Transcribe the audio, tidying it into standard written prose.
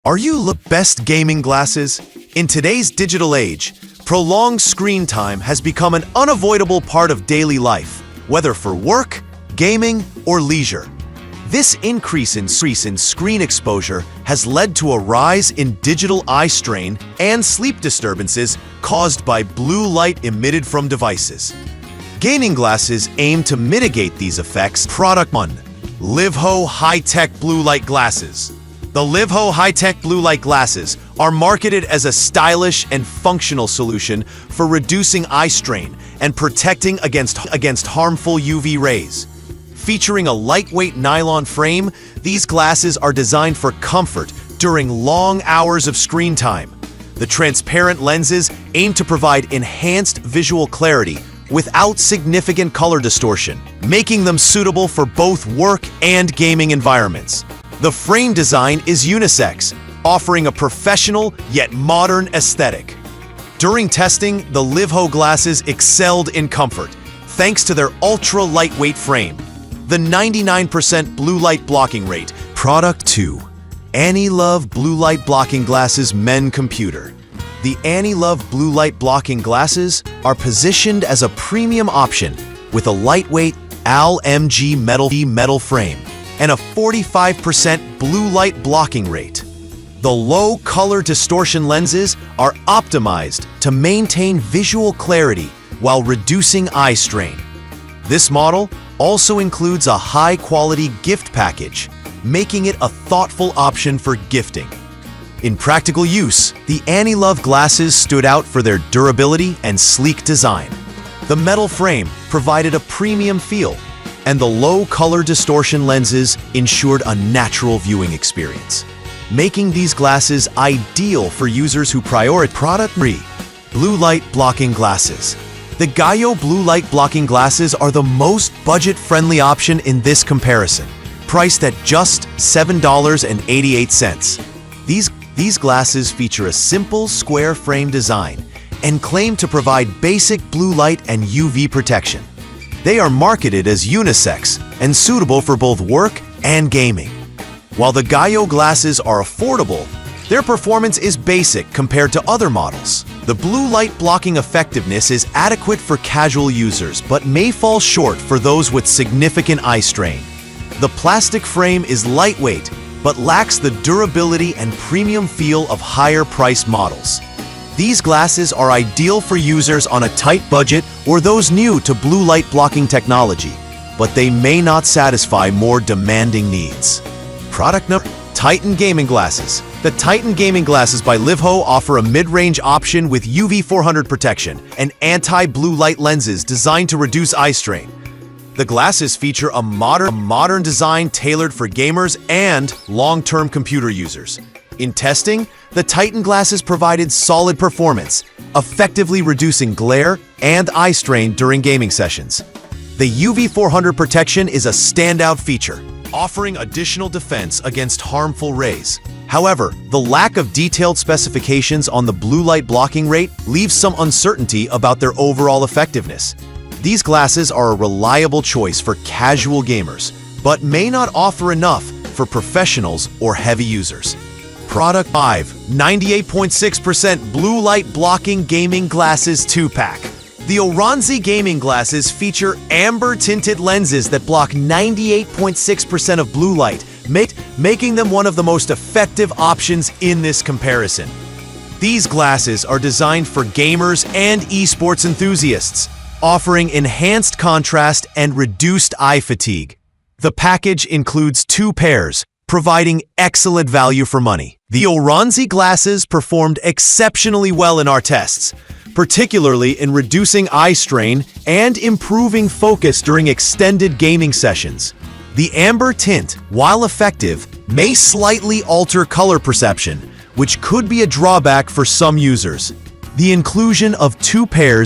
Are you the best gaming glasses? In today's digital age, prolonged screen time has become an unavoidable part of daily life, whether for work, gaming, or leisure. This increase in screen exposure has led to a rise in digital eye strain and sleep disturbances caused by blue light emitted from devices. Gaming glasses aim to mitigate these effects. Product 1. Livho HighTech Blue Light Glasses. The Livho HighTech Blue Light Glasses are marketed as a stylish and functional solution for reducing eye strain and protecting against harmful UV rays. Featuring a lightweight nylon frame, these glasses are designed for comfort during long hours of screen time. The transparent lenses aim to provide enhanced visual clarity without significant color distortion, making them suitable for both work and gaming environments. The frame design is unisex, offering a professional yet modern aesthetic. During testing, the Livho glasses excelled in comfort, thanks to their ultra-lightweight frame. The 99% blue light blocking rate. Product 2. Aliexpress Blue Light Blocking Glasses Men Computer. The Aliexpress Blue Light Blocking Glasses are positioned as a premium option with a lightweight ALMG metal frame and a 45% blue light blocking rate. The low color distortion lenses are optimized to maintain visual clarity while reducing eye strain. This model also includes a high-quality gift package, making it a thoughtful option for gifting. In practical use, the Aliexpress glasses stood out for their durability and sleek design. The metal frame provided a premium feel, and the low-color distortion lenses ensured a natural viewing experience, making these glasses ideal for users who prioritize. Product 3. Blue Light Blocking Glasses. The Gaio Blue Light Blocking Glasses are the most budget-friendly option in this comparison, priced at just $7.88. These glasses feature a simple square frame design and claim to provide basic blue light and UV protection. They are marketed as unisex and suitable for both work and gaming. While the Gaio glasses are affordable, their performance is basic compared to other models. The blue light blocking effectiveness is adequate for casual users, but may fall short for those with significant eye strain. The plastic frame is lightweight, but lacks the durability and premium feel of higher-priced models. These glasses are ideal for users on a tight budget or those new to blue light blocking technology, but they may not satisfy more demanding needs. Product number. Titan Gaming Glasses. The Titan Gaming Glasses by Livho offer a mid-range option with UV 400 protection and anti-blue light lenses designed to reduce eye strain. The glasses feature a modern design tailored for gamers and long-term computer users. In testing, the Titan glasses provided solid performance, effectively reducing glare and eye strain during gaming sessions. The UV 400 protection is a standout feature, offering additional defense against harmful rays. However, the lack of detailed specifications on the blue light blocking rate leaves some uncertainty about their overall effectiveness. These glasses are a reliable choice for casual gamers, but may not offer enough for professionals or heavy users. Product 5. 98.6% Blue Light Blocking Gaming Glasses 2-Pack. The Oranzi gaming glasses feature amber-tinted lenses that block 98.6% of blue light, making them one of the most effective options in this comparison. These glasses are designed for gamers and esports enthusiasts, offering enhanced contrast and reduced eye fatigue. The package includes 2 pairs, providing excellent value for money. The Oranzi glasses performed exceptionally well in our tests, particularly in reducing eye strain and improving focus during extended gaming sessions. The amber tint, while effective, may slightly alter color perception, which could be a drawback for some users. The inclusion of 2 pairs